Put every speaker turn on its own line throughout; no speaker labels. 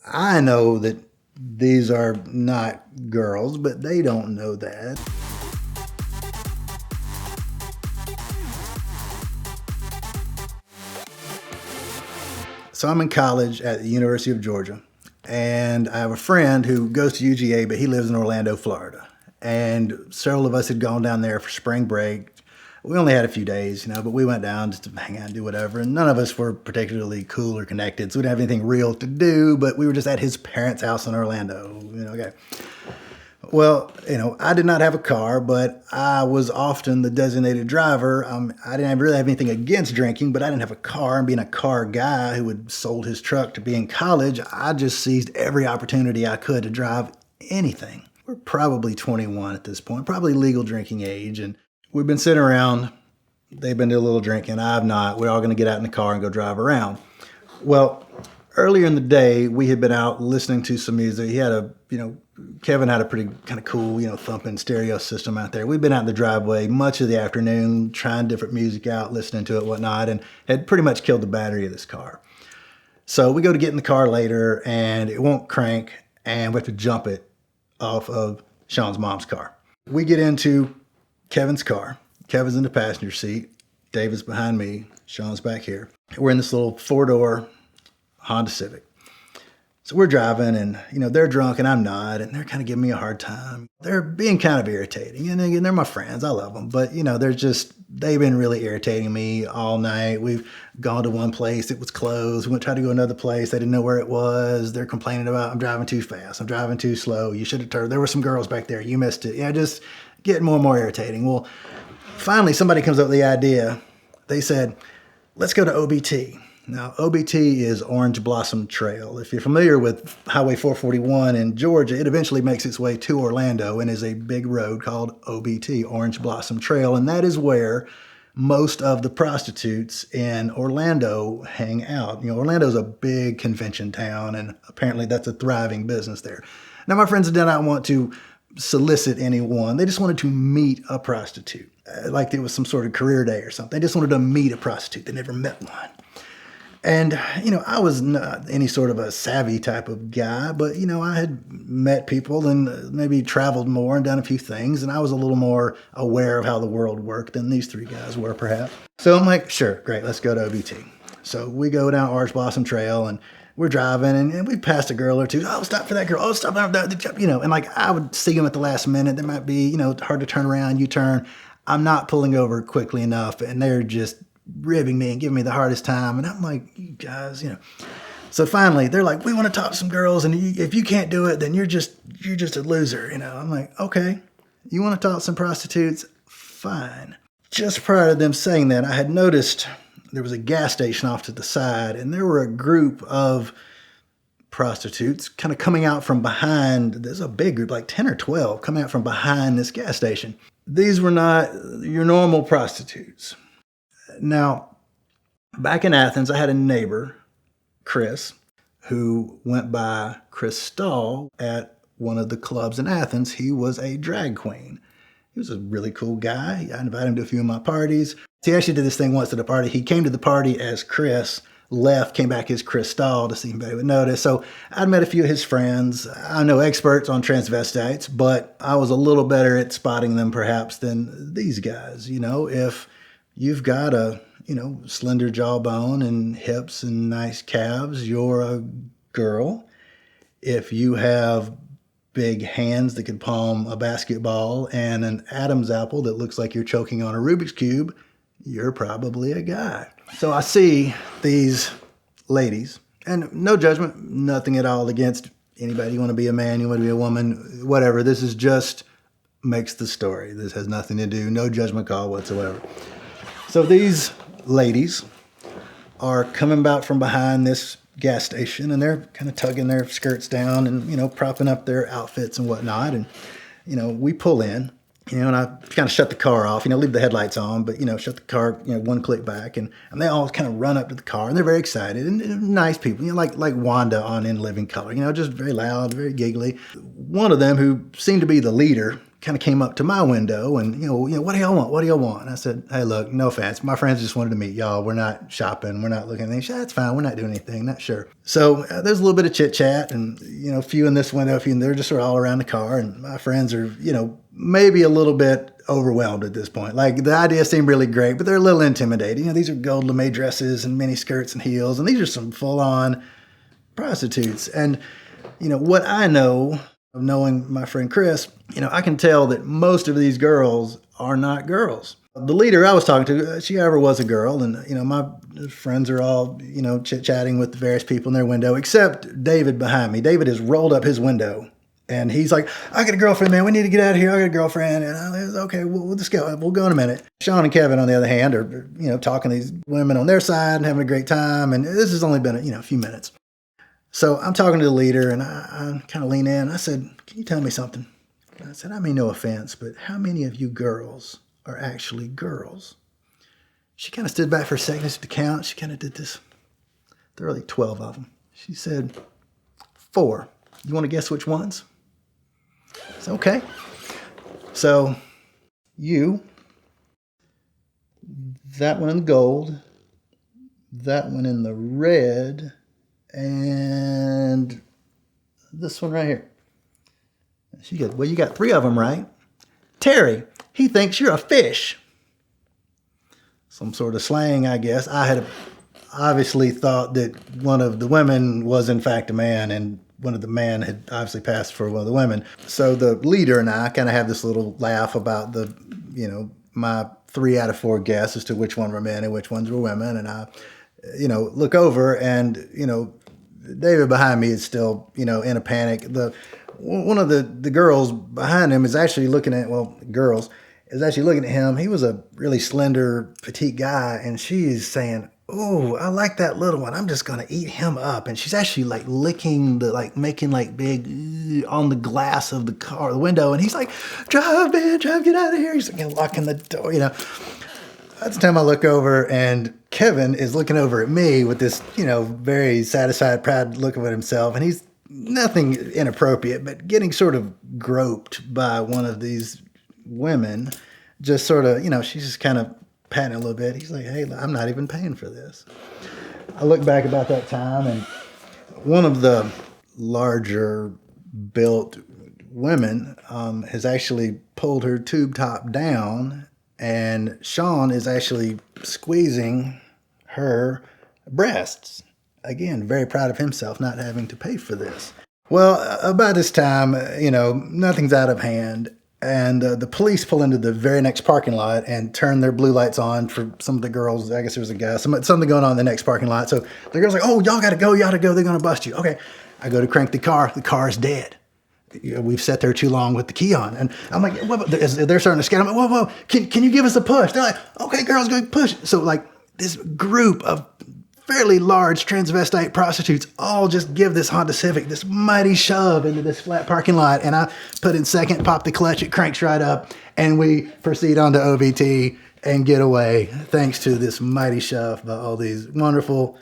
I know that these are not girls, but they don't know that. So I'm in college at the University of Georgia, and I have a friend who goes to UGA, but he lives in Orlando, Florida. And several of us had gone down there for spring break. We only had a few days, but we went down just to hang out and do whatever. And none of us were particularly cool or connected, so we didn't have anything real to do, but we were just at his parents' house in Orlando, okay. Well, I did not have a car, but I was often the designated driver. I didn't really have anything against drinking, but I didn't have a car. And being a car guy who had sold his truck to be in college, I just seized every opportunity I could to drive anything. We're probably 21 at this point, probably legal drinking age. And we've been sitting around. They've been doing a little drinking. I've not. We're all going to get out in the car and go drive around. Well, earlier in the day, we had been out listening to some music. He had Kevin had a pretty kind of cool, thumping stereo system out there. We'd been out in the driveway much of the afternoon, trying different music out, listening to it, whatnot, and had pretty much killed the battery of this car. So we go to get in the car later, and it won't crank, and we have to jump it off of Sean's mom's car. We get into Kevin's car. Kevin's in the passenger seat. David's behind me. Sean's back here. We're in this little four-door Honda Civic. So we're driving, and they're drunk and I'm not, and they're kind of giving me a hard time. They're being kind of irritating, and again, they're my friends. I love them, but they've been really irritating me all night. We've gone to one place, it was closed. We went try to go to another place, they didn't know where it was. They're complaining about I'm driving too fast, I'm driving too slow. You should have turned. There were some girls back there, you missed it. Just getting more and more irritating. Well, finally somebody comes up with the idea. They said, let's go to OBT. Now, OBT is Orange Blossom Trail. If you're familiar with Highway 441 in Georgia, it eventually makes its way to Orlando and is a big road called OBT, Orange Blossom Trail. And that is where most of the prostitutes in Orlando hang out. Orlando's a big convention town, and apparently that's a thriving business there. Now, my friends did not want to solicit anyone. They just wanted to meet a prostitute, like it was some sort of career day or something. They just wanted to meet a prostitute. They never met one. And, I was not any sort of a savvy type of guy, but, I had met people and maybe traveled more and done a few things, and I was a little more aware of how the world worked than these three guys were, perhaps. So I'm like, sure, great, let's go to OBT. So we go down Orange Blossom Trail, and we're driving, and we passed a girl or two. Oh, stop for that girl. Oh, stop for that. And I would see them at the last minute. There might be, hard to turn around, U-turn. I'm not pulling over quickly enough, and they're just ribbing me and giving me the hardest time. And I'm like, you guys, So finally, they're like, we want to talk to some girls, and if you can't do it, then you're just a loser. I'm like, okay, you want to talk to some prostitutes? Fine. Just prior to them saying that, I had noticed there was a gas station off to the side, and there were a group of prostitutes kind of coming out from behind. There's a big group, like 10 or 12, coming out from behind this gas station. These were not your normal prostitutes. Now, back in Athens, I had a neighbor, Chris, who went by Chris Stahl at one of the clubs in Athens. He was a drag queen. He was a really cool guy. I invited him to a few of my parties. He actually did this thing once at a party. He came to the party as Chris, left, came back as Chris Stahl to see if anybody would notice. So I'd met a few of his friends. I'm no experts on transvestites, but I was a little better at spotting them perhaps than these guys. If you've got a, slender jawbone and hips and nice calves, you're a girl. If you have big hands that could palm a basketball and an Adam's apple that looks like you're choking on a Rubik's Cube, you're probably a guy. So I see these ladies, and no judgment, nothing at all against anybody. You want to be a man, you want to be a woman, whatever. This is just makes the story. This has nothing to do, no judgment call whatsoever. So these ladies are coming back from behind this gas station, and they're kind of tugging their skirts down and, propping up their outfits and whatnot. And, we pull in, and I kind of shut the car off, leave the headlights on, but, shut the car, one click back. And they all kind of run up to the car, and they're very excited and nice people, like Wanda on In Living Color, just very loud, very giggly. One of them, who seemed to be the leader, kind of came up to my window and, what do y'all want? What do y'all want? And I said, hey, look, no offense. My friends just wanted to meet y'all. We're not shopping. We're not looking at anything. She said, that's fine. We're not doing anything. Not sure. So there's a little bit of chit chat and, a few in this window, a few, and they're just sort of all around the car. And my friends are, maybe a little bit overwhelmed at this point. Like the idea seemed really great, but they're a little intimidating. These are gold lame dresses and mini skirts and heels. And these are some full on prostitutes. And, what I know of knowing my friend Chris, I can tell that most of these girls are not girls. The leader I was talking to, she ever was a girl, and my friends are all chit-chatting with the various people in their window, except David behind me. David has rolled up his window, and he's like, "I got a girlfriend, man. We need to get out of here. I got a girlfriend." And I was okay. We'll just go. We'll go in a minute. Sean and Kevin, on the other hand, are talking to these women on their side and having a great time. And this has only been a few minutes. So I'm talking to the leader, and I kind of lean in. I said, "Can you tell me something?" I said, "I mean, no offense, but how many of you girls are actually girls?" She kind of stood back for a second to count. She kind of did this. There are like 12 of them. She said, 4. You want to guess which ones? I said, okay. So you, that one in the gold, that one in the red, and this one right here. She goes, well, you got 3 of them, right? Terry, he thinks you're a fish. Some sort of slang, I guess. I had obviously thought that one of the women was in fact a man, and one of the men had obviously passed for one of the women. So the leader and I kind of have this little laugh about my 3 out of 4 guess as to which one were men and which ones were women. And I, look over and, David behind me is still, in a panic. One of the girls behind him is actually looking at, is actually looking at him. He was a really slender, petite guy, and she's saying, "Oh, I like that little one. I'm just going to eat him up." And she's actually like licking making like big on the glass of the car, the window. And he's like, "Drive, man, drive, get out of here." He's like locking the door, That's the time I look over, and Kevin is looking over at me with this, very satisfied, proud look at himself. And he's nothing inappropriate, but getting sort of groped by one of these women, just sort of, she's just kind of patting a little bit. He's like, "Hey, I'm not even paying for this." I look back about that time, and one of the larger built women has actually pulled her tube top down, and Sean is actually squeezing her breasts. Again, very proud of himself not having to pay for this. Well, about this time, nothing's out of hand. And the police pull into the very next parking lot and turn their blue lights on for some of the girls. I guess there was a guy, something going on in the next parking lot. So the girl's like, "Oh, y'all got to go. They're going to bust you." Okay. I go to crank the car. The car's dead. We've sat there too long with the key on. And I'm like, they're starting to scatter. I'm like, whoa. Can you give us a push? They're like, "Okay, girls, go push." So like this group of fairly large transvestite prostitutes all just give this Honda Civic this mighty shove into this flat parking lot. And I put in second, pop the clutch, it cranks right up, and we proceed on to OVT and get away thanks to this mighty shove by all these wonderful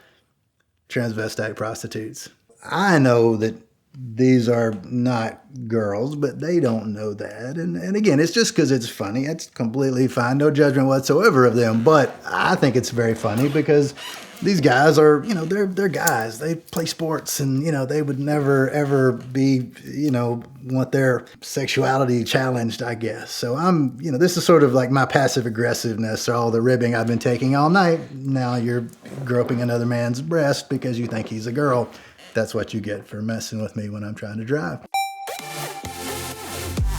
transvestite prostitutes. I know that these are not girls, but they don't know that. And again, it's just because it's funny. It's completely fine. No judgment whatsoever of them. But I think it's very funny because these guys are, they're guys. They play sports, and, they would never, ever be, want their sexuality challenged, I guess. So this is sort of like my passive aggressiveness, or all the ribbing I've been taking all night. Now you're groping another man's breast because you think he's a girl. That's what you get for messing with me when I'm trying to drive.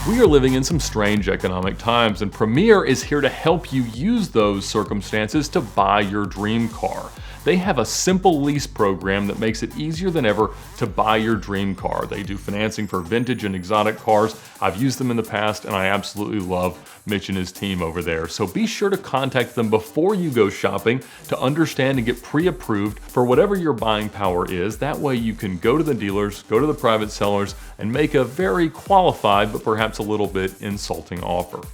We are living in some strange economic times, and Premier is here to help you use those circumstances to buy your dream car. They have a simple lease program that makes it easier than ever to buy your dream car. They do financing for vintage and exotic cars. I've used them in the past, and I absolutely love Mitch and his team over there. So be sure to contact them before you go shopping to understand and get pre-approved for whatever your buying power is. That way you can go to the dealers, go to the private sellers, and make a very qualified but perhaps a little bit insulting offer.